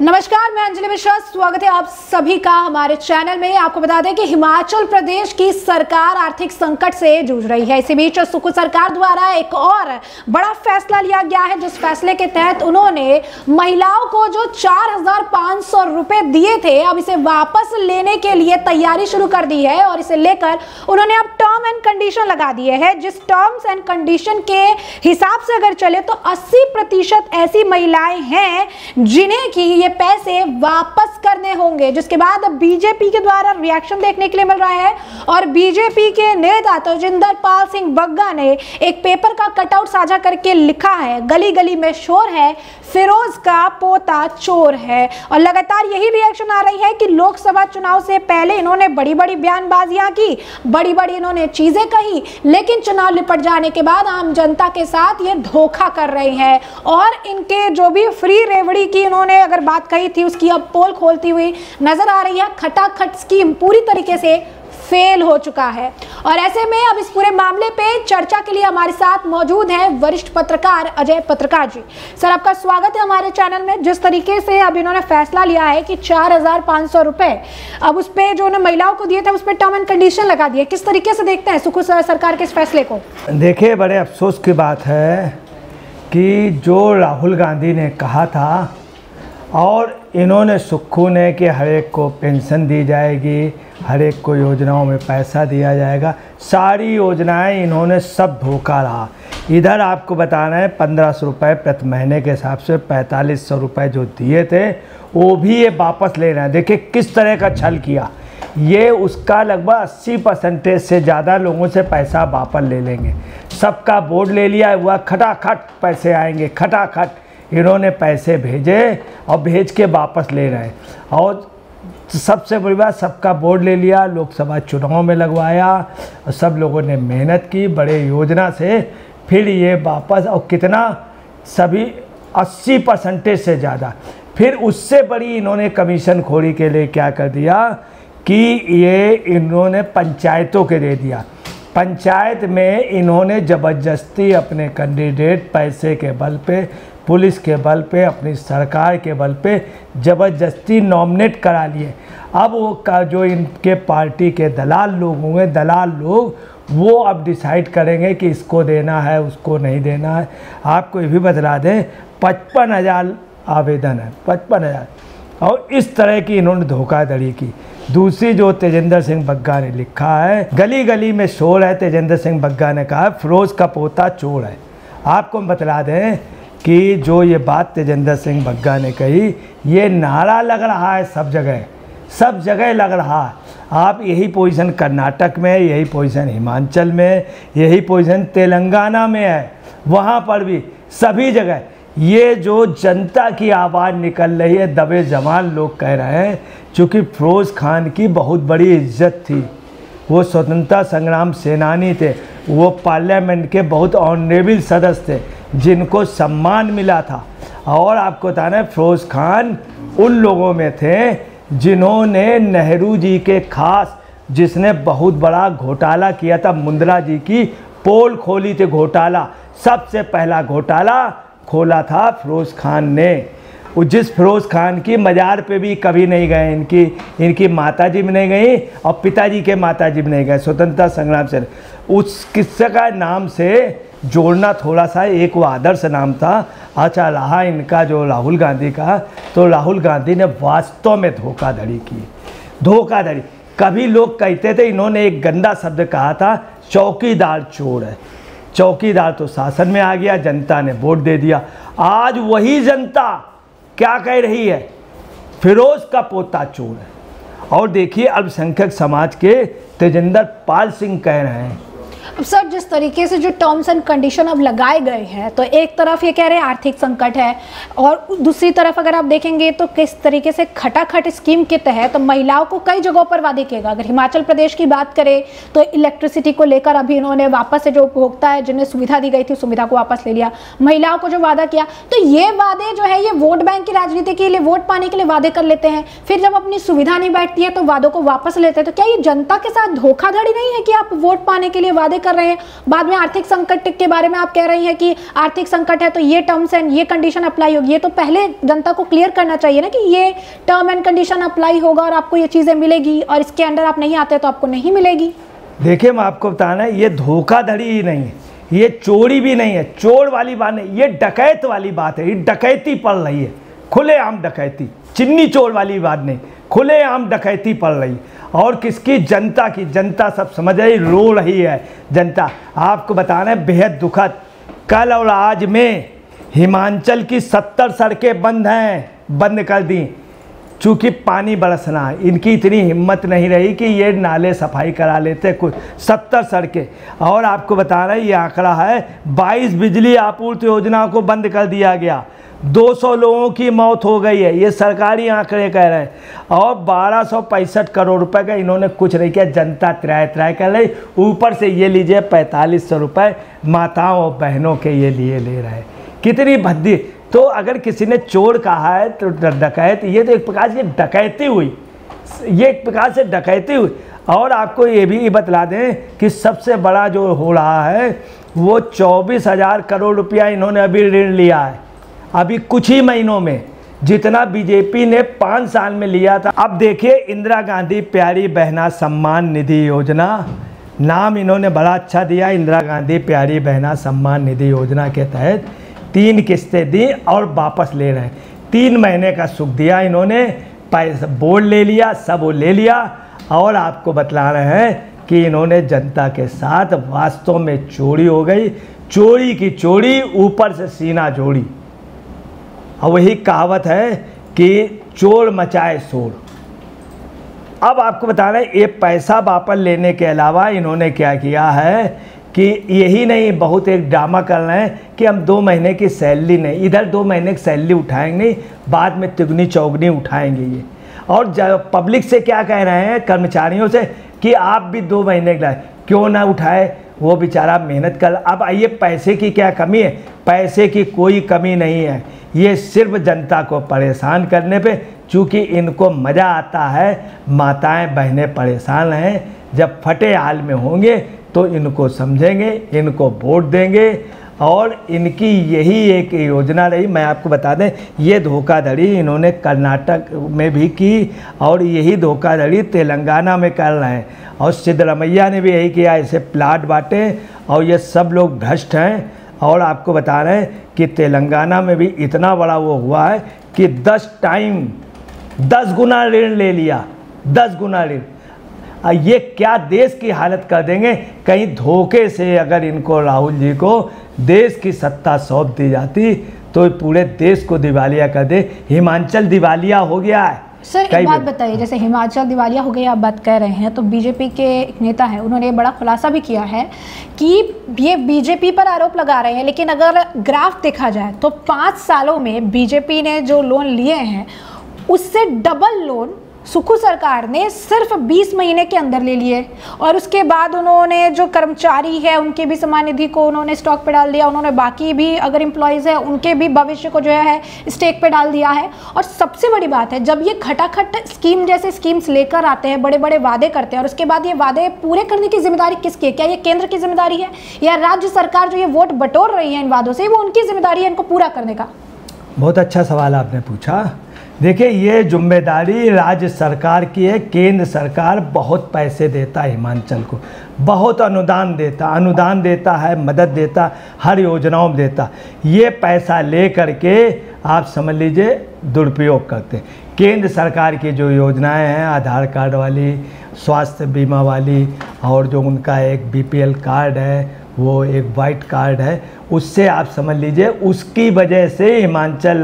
नमस्कार, मैं अंजलि मिश्रा। स्वागत है आप सभी का हमारे चैनल में। आपको बता दें कि हिमाचल प्रदेश की सरकार आर्थिक संकट से जूझ रही है। इसी बीच सुक्खू सरकार द्वारा एक और बड़ा फैसला लिया गया है, जिस फैसले के तहत उन्होंने महिलाओं को जो 4,500 रुपए दिए थे, अब इसे वापस लेने के लिए तैयारी शुरू कर दी है और इसे लेकर उन्होंने अब टर्म एंड कंडीशन लगा दिए हैं। जिस टर्म्स एंड कंडीशन के हिसाब से अगर चले तो 80% ऐसी महिलाएं हैं जिन्हें की ये पैसे वापस करने होंगे, जिसके बाद बीजेपी के द्वारा रिएक्शन देखने के लिए मिल रहा है। और बीजेपी के नेता तजिंदर पाल सिंह बग्गा ने एक पेपर का कटआउट साझा करके लिखा है, गली गली में शोर है, फिरोज का पोता चोर है। और लगातार यही रिएक्शन आ रही है कि लोकसभा चुनाव से पहले इन्होंने बड़ी बड़ी बयानबाजियां की, बड़ी बड़ी इन्होंने चीजें कही, लेकिन चुनाव निपट जाने के बाद आम जनता के साथ ये धोखा कर रही है। और इनके जो भी फ्री रेवड़ी की इन्होंने अगर बात कही थी, उसकी अब पोल खोलती हुई नजर आ रही है। खटाखट स्कीम पूरी तरीके से फेल हो चुका है। और ऐसे में अब इस पूरे मामले पे चर्चा के लिए हमारे साथ मौजूद हैं वरिष्ठ पत्रकार अजय पत्रकार जी। सर, आपका स्वागत है हमारे चैनल में। जिस तरीके से अब इन्होंने फैसला लिया है कि 4,500 रुपए अब उस पे जो उन्होंने महिलाओं को दिए थे, उस पर टर्म एंड कंडीशन लगा दिए, किस तरीके से देखते हैं सुक्खू सरकार के इस फैसले को? देखिए, बड़े अफसोस की बात है कि जो राहुल गांधी ने कहा था और इन्होंने सुक्खू ने कि हर एक को पेंशन दी जाएगी, हर एक को योजनाओं में पैसा दिया जाएगा, सारी योजनाएं इन्होंने सब धोखा रहा। इधर आपको बताना है 1,500 रुपये प्रति महीने के हिसाब से 4,500 रुपये जो दिए थे वो भी ये वापस ले रहे हैं। देखिए किस तरह का छल किया। ये उसका लगभग 80% से ज़्यादा लोगों से पैसा वापस ले लेंगे। सबका बोर्ड ले लिया हुआ, खटाखट पैसे आएंगे, खटाखट इन्होंने पैसे भेजे और भेज के वापस ले रहे हैं। और सबसे बड़ी बात, सबका बोर्ड ले लिया, लोकसभा चुनाव में लगवाया और सब लोगों ने मेहनत की बड़े योजना से, फिर ये वापस, और कितना, सभी 80% से ज़्यादा। फिर उससे बड़ी इन्होंने कमीशन खोरी के लिए क्या कर दिया कि ये इन्होंने पंचायतों के दे दिया। पंचायत में इन्होंने ज़बरदस्ती अपने कैंडिडेट पैसे के बल पे, पुलिस के बल पे, अपनी सरकार के बल पे ज़बरदस्ती नॉमिनेट करा लिए। अब वो का जो इनके पार्टी के दलाल लोग होंगे, दलाल लोग, वो अब डिसाइड करेंगे कि इसको देना है, उसको नहीं देना है। आपको ये भी बतला दें 55,000 आवेदन है, 55,000। और इस तरह की इन्होंने धोखाधड़ी की। दूसरी जो तेजिंदर सिंह बग्गा ने लिखा है, गली गली में शोर है, तेजिंदर सिंह बग्गा ने कहा फिरोज का पोता चोर है। आपको बतला दें कि जो ये बात तेजिंदर सिंह बग्गा ने कही, ये नारा लग रहा है सब जगह लग रहा है। आप यही पोजीशन कर्नाटक में, यही पोजीशन हिमाचल में, यही पोजीशन तेलंगाना में है, वहाँ पर भी सभी जगह ये जो जनता की आवाज़ निकल रही है। दबे जवान लोग कह रहे हैं, चूँकि फिरोज़ खान की बहुत बड़ी इज्जत थी, वो स्वतंत्रता संग्राम सेनानी थे, वो पार्लियामेंट के बहुत ऑनरेबल सदस्य थे जिनको सम्मान मिला था। और आपको बताना है, फिरोज़ खान उन लोगों में थे जिन्होंने नेहरू जी के खास, जिसने बहुत बड़ा घोटाला किया था, मुंद्रा जी की पोल खोली थी, घोटाला, सबसे पहला घोटाला खोला था फिरोज़ खान ने। जिस फिरोज़ खान की मज़ार पे भी कभी नहीं गए, इनकी माताजी भी नहीं गई और पिताजी के माताजी भी नहीं गए स्वतंत्रता संग्राम से। उस किस्से का नाम से जोड़ना थोड़ा सा, एक वो आदर्श नाम था। अच्छा रहा इनका जो राहुल गांधी का, तो राहुल गांधी ने वास्तव में धोखाधड़ी की। धोखाधड़ी, कभी लोग कहते थे, इन्होंने एक गंदा शब्द कहा था, चौकीदार चोर है। चौकीदार तो शासन में आ गया, जनता ने वोट दे दिया। आज वही जनता क्या कह रही है, फिरोज का पोता चोर है। और देखिए अल्पसंख्यक समाज के तेजिंदर पाल सिंह कह रहे हैं। अब सर, जिस तरीके से जो टर्म्स एंड कंडीशन अब लगाए गए हैं, तो एक तरफ ये कह रहे हैं आर्थिक संकट है, और दूसरी तरफ अगर आप देखेंगे तो किस तरीके से खटाखट स्कीम के तहत तो महिलाओं को कई जगहों पर वादे किएगा। अगर हिमाचल प्रदेश की बात करें तो इलेक्ट्रिसिटी को लेकर अभी इन्होंने वापस से जो उपभोक्ता है जिन्हें सुविधा दी गई थी, सुविधा को वापस ले लिया। महिलाओं को जो वादा किया, तो ये वादे जो है ये वोट बैंक की राजनीति के लिए, वोट पाने के लिए वादे कर लेते हैं, फिर जब अपनी सुविधा नहीं बैठती है तो वादों को वापस लेते हैं। तो क्या ये जनता के साथ धोखाधड़ी नहीं है कि आप वोट पाने के लिए वादे कर रहे हैं। बाद में आर्थिक संकट के बारे में आप कह रही हैं कि आर्थिक संकट है तो ये टर्म्स एंड ये कंडीशन अप्लाई होगी। ये तो पहले जनता को क्लियर करना चाहिए ना कि ये टर्म एंड कंडीशन अप्लाई होगा और आपको ये चीजें मिलेगी, और इसके अंडर आप नहीं आते तो आपको नहीं मिलेगी। देखिए, मैं आपको बताना है, ये धोखाधड़ी ही नहीं है, ये चोरी भी नहीं है, चोर वाली बात नहीं, ये डकैत वाली बात है। ये डकैती पड़ रही है, खुलेआम डकैती, चिन्नी चोर वाली बात नहीं, खुलेआम डकैती पड़ रही। और किसकी? जनता की। जनता सब समझ रही, रो रही है जनता। आपको बताना है, बेहद दुखद, कल और आज में हिमाचल की 70 सड़कें बंद हैं, बंद कर दी, चूँकि पानी बरसना है। इनकी इतनी हिम्मत नहीं रही कि ये नाले सफाई करा लेते कुछ। 70 सड़कें। और आपको बता रहे, ये आंकड़ा है, 22 बिजली आपूर्ति योजनाओं को बंद कर दिया गया, 200 लोगों की मौत हो गई है, ये सरकारी आंकड़े कह रहे हैं। और 1265 करोड़ रुपए का इन्होंने कुछ नहीं किया। जनता त्राय कर रही, ऊपर से ये लीजिए 4500 रुपये माताओं और बहनों के ये लिए ले रहे हैं। कितनी भद्दी। तो अगर किसी ने चोर कहा है तो डकैत, ये तो एक प्रकार से डकैती हुई, ये एक प्रकार से डकैती हुई। और आपको ये भी बतला दें कि सबसे बड़ा जो हो रहा है वो 24,000 करोड़ रुपया इन्होंने अभी ऋण लिया है, अभी कुछ ही महीनों में, जितना बीजेपी ने 5 साल में लिया था। अब देखिए, इंदिरा गांधी प्यारी बहना सम्मान निधि योजना, नाम इन्होंने बड़ा अच्छा दिया, इंदिरा गांधी प्यारी बहना सम्मान निधि योजना के तहत 3 किस्तें दी और वापस ले रहे हैं। 3 महीने का सुख दिया इन्होंने, पैसा बोर्ड ले लिया, सब वो ले लिया। और आपको बतला रहे हैं कि इन्होंने जनता के साथ वास्तव में चोरी हो गई, चोरी की चोरी, ऊपर से सीना जोड़ी। और वही कहावत है कि चोर मचाए शोर। अब आपको बता रहे हैं, ये पैसा वापस लेने के अलावा इन्होंने क्या किया है कि यही नहीं, बहुत एक ड्रामा कर रहे हैं कि हम 2 महीने की सैलरी नहीं, इधर 2 महीने की सैलरी उठाएंगे नहीं, बाद में तिगुनी चौगनी उठाएंगे ये। और पब्लिक से क्या कह रहे हैं, कर्मचारियों से, कि आप भी 2 महीने के लिए क्यों ना उठाए, वो बेचारा मेहनत कर। अब आइए, पैसे की क्या कमी है? पैसे की कोई कमी नहीं है, ये सिर्फ जनता को परेशान करने पे, चूँकि इनको मज़ा आता है। माताएं बहनें परेशान हैं, जब फटे हाल में होंगे तो इनको समझेंगे, इनको वोट देंगे। और इनकी यही एक योजना रही। मैं आपको बता दें, ये धोखाधड़ी इन्होंने कर्नाटक में भी की और यही धोखाधड़ी तेलंगाना में कर रहे हैं। और सिद्धरमैया ने भी यही किया, ऐसे प्लाट बांटे, और ये सब लोग भ्रष्ट हैं। और आपको बता रहे हैं कि तेलंगाना में भी इतना बड़ा वो हुआ है कि 10 गुना ऋण ले लिया, 10 गुना ऋण। ये क्या देश की हालत कर देंगे। कहीं धोखे से अगर इनको, राहुल जी को, देश की सत्ता सौंप दी जाती तो पूरे देश को दिवालिया कर दे। हिमाचल दिवालिया हो गया है। सर, एक बात बताइए, जैसे हिमाचल दिवालिया हो गई आप बात कर रहे हैं, तो बीजेपी के एक नेता हैं, उन्होंने बड़ा खुलासा भी किया है कि ये बीजेपी पर आरोप लगा रहे हैं, लेकिन अगर ग्राफ देखा जाए तो 5 सालों में बीजेपी ने जो लोन लिए हैं उससे डबल लोन सुखू सरकार ने सिर्फ 20 महीने के अंदर ले लिए। और उसके बाद उन्होंने जो कर्मचारी है उनके भी सम्मान निधि को उन्होंने स्टॉक पे डाल दिया, उन्होंने बाकी भी अगर एम्प्लॉयज़ है उनके भी भविष्य को जो है स्टेक पे डाल दिया है। और सबसे बड़ी बात है, जब ये खटाखट स्कीम जैसे स्कीम्स लेकर आते हैं, बड़े बड़े वादे करते हैं, और उसके बाद ये वादे पूरे करने की जिम्मेदारी किसकी है? क्या ये केंद्र की जिम्मेदारी है या राज्य सरकार जो ये वोट बटोर रही है इन वादों से, वो उनकी जिम्मेदारी है इनको पूरा करने का? बहुत अच्छा सवाल आपने पूछा। देखिए, ये जिम्मेदारी राज्य सरकार की है। केंद्र सरकार बहुत पैसे देता है हिमाचल को, बहुत अनुदान देता है, मदद देता, हर योजनाओं में देता। ये पैसा ले करके आप समझ लीजिए दुरुपयोग करते हैं। केंद्र सरकार की जो योजनाएं हैं, आधार कार्ड वाली, स्वास्थ्य बीमा वाली, और जो उनका एक BPL कार्ड है, वो एक वाइट कार्ड है, उससे आप समझ लीजिए उसकी वजह से हिमाचल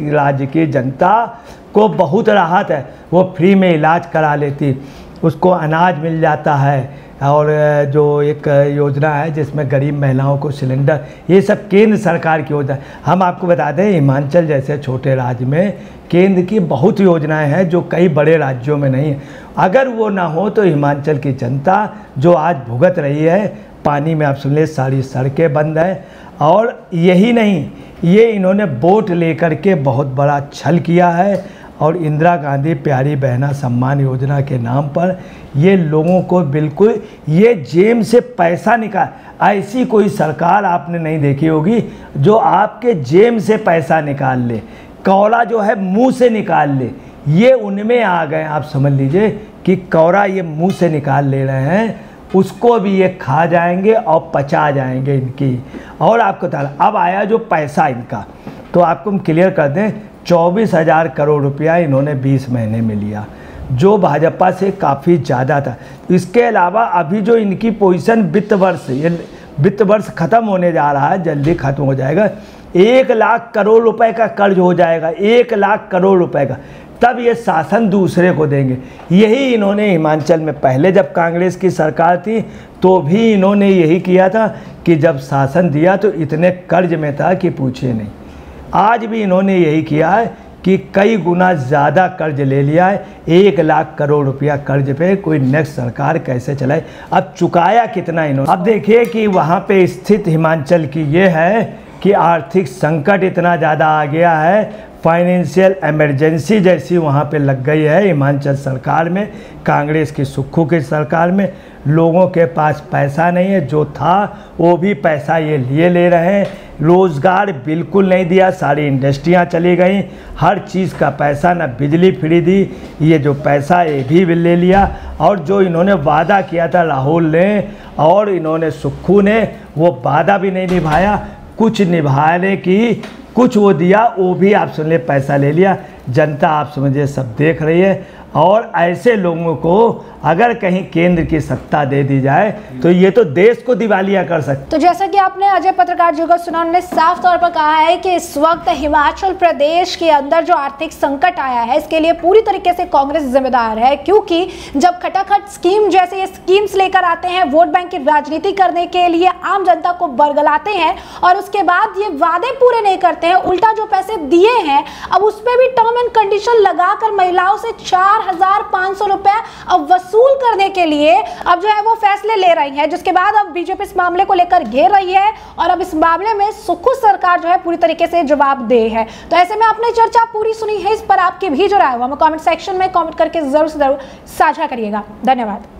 राज्य की जनता को बहुत राहत है। वो फ्री में इलाज करा लेती, उसको अनाज मिल जाता है। और जो एक योजना है जिसमें गरीब महिलाओं को सिलेंडर, ये सब केंद्र सरकार की योजना। हम आपको बता दें, हिमाचल जैसे छोटे राज्य में केंद्र की बहुत योजनाएं हैं जो कई बड़े राज्यों में नहीं है। अगर वो ना हो तो हिमाचल की जनता जो आज भुगत रही है, पानी में आप सुन ले, सारी सड़कें बंद हैं। और यही नहीं, ये इन्होंने वोट लेकर के बहुत बड़ा छल किया है। और इंदिरा गांधी प्यारी बहना सम्मान योजना के नाम पर ये लोगों को बिल्कुल ये जेब से पैसा निकाल, ऐसी कोई सरकार आपने नहीं देखी होगी जो आपके जेब से पैसा निकाल ले, कौड़ा जो है मुंह से निकाल ले। ये उनमें आ गए, आप समझ लीजिए कि कौड़ा ये मुंह से निकाल ले रहे हैं, उसको भी ये खा जाएंगे और पचा जाएंगे इनकी। और आपको अब आया जो पैसा इनका, तो आपको हम क्लियर कर दें, 24,000 करोड़ रुपया इन्होंने 20 महीने में लिया, जो भाजपा से काफ़ी ज़्यादा था। इसके अलावा अभी जो इनकी पोजीशन वित्त वर्ष, ये वित्त वर्ष ख़त्म होने जा रहा है, जल्दी ख़त्म हो जाएगा, 1 लाख करोड़ रुपए का कर्ज हो जाएगा, 1 लाख करोड़ रुपए का। तब ये शासन दूसरे को देंगे। यही इन्होंने हिमाचल में पहले जब कांग्रेस की सरकार थी तो भी इन्होंने यही किया था कि जब शासन दिया तो इतने कर्ज में था कि पूछिए नहीं। आज भी इन्होंने यही किया है कि कई गुना ज़्यादा कर्ज ले लिया है, 1 लाख करोड़ रुपया कर्ज पे कोई नेक्स्ट सरकार कैसे चलाए। अब चुकाया कितना इन्होंने। अब देखिए कि वहाँ पे स्थित हिमाचल की ये है कि आर्थिक संकट इतना ज़्यादा आ गया है, फाइनेंशियल इमरजेंसी जैसी वहाँ पे लग गई है हिमाचल सरकार में, कांग्रेस की सुक्खू की सरकार में। लोगों के पास पैसा नहीं है, जो था वो भी पैसा ये लिए ले रहे हैं। रोज़गार बिल्कुल नहीं दिया, सारी इंडस्ट्रियाँ चली गई, हर चीज़ का पैसा, ना बिजली फ्री दी, ये जो पैसा ये भी ले लिया। और जो इन्होंने वादा किया था राहुल ने और इन्होंने सुक्खू ने, वो वादा भी नहीं निभाया, कुछ निभाने की कुछ वो दिया, वो भी आप सुन पैसा ले लिया। जनता आप समझिए सब देख रही है। और ऐसे लोगों को अगर कहीं केंद्र की सत्ता दे दी जाए तो ये तो देश को दिवालिया कर सकते। तो जैसा कि आपने अजय पत्रकार जी को सुना, उन्होंने साफ तौर पर कहा है कि इस वक्त हिमाचल प्रदेश के अंदर जो आर्थिक संकट आया है इसके लिए पूरी तरीके से कांग्रेस जिम्मेदार है, क्योंकि जब खटाखट स्कीम जैसे ये स्कीम्स लेकर आते हैं वोट बैंक की राजनीति करने के लिए, आम जनता को बरगलाते हैं और उसके बाद ये वादे पूरे नहीं करते हैं, उल्टा जो पैसे दिए हैं अब उस पर भी टर्म एंड कंडीशन लगाकर महिलाओं से 4,500 रुपए अब वसूल करने के लिए अब जो है वो फैसले ले रही है, जिसके बाद अब बीजेपी इस मामले को लेकर घेर रही है और अब इस मामले में सुक्खू सरकार जो है पूरी तरीके से जवाबदेह है। तो ऐसे में आपने चर्चा पूरी सुनी है, इस पर आपकी भी जो राय है वो हमें कमेंट सेक्शन में कमेंट करके जरूर से जरूर साझा करिएगा। धन्यवाद।